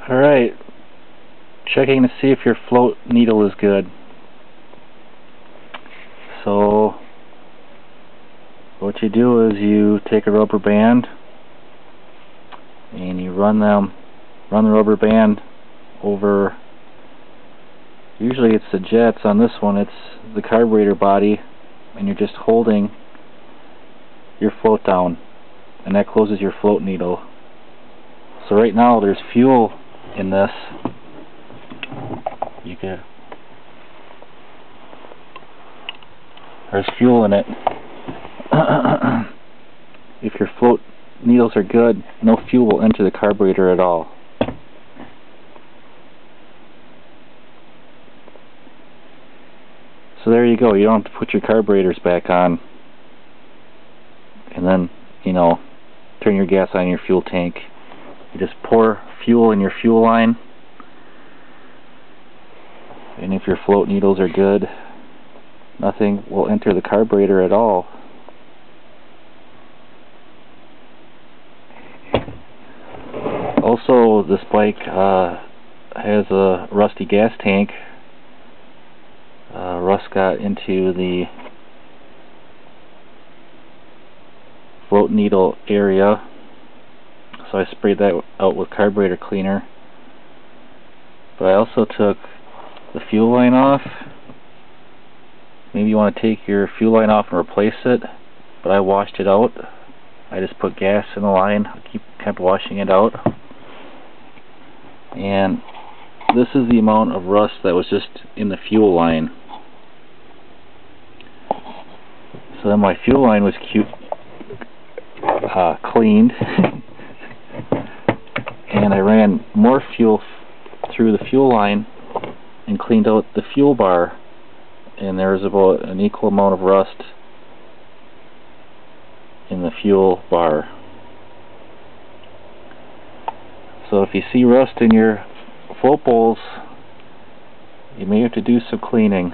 Alright, checking to see if your float needle is good. So what you do is you take a rubber band and you run the rubber band over, usually it's the jets. On this one it's the carburetor body, and you're just holding your float down, and that closes your float needle. So right now there's fuel in this. There's fuel in it. If your float needles are good, no fuel will enter the carburetor at all. So there you go. You don't have to put your carburetors back on and then, turn your gas on in your fuel tank. You just pour fuel in your fuel line, and if your float needles are good, nothing will enter the carburetor at all. Also, this bike has a rusty gas tank. Rust got into the float needle area, so I sprayed that out with carburetor cleaner. But I also took the fuel line off. Maybe you want to take your fuel line off and replace it, but I washed it out. I just put gas in the line, kept washing it out, and this is the amount of rust that was just in the fuel line. So then my fuel line was cleaned, and I ran more fuel through the fuel line and cleaned out the fuel bar, and there was about an equal amount of rust in the fuel bar. So if you see rust in your float bowls, you may have to do some cleaning.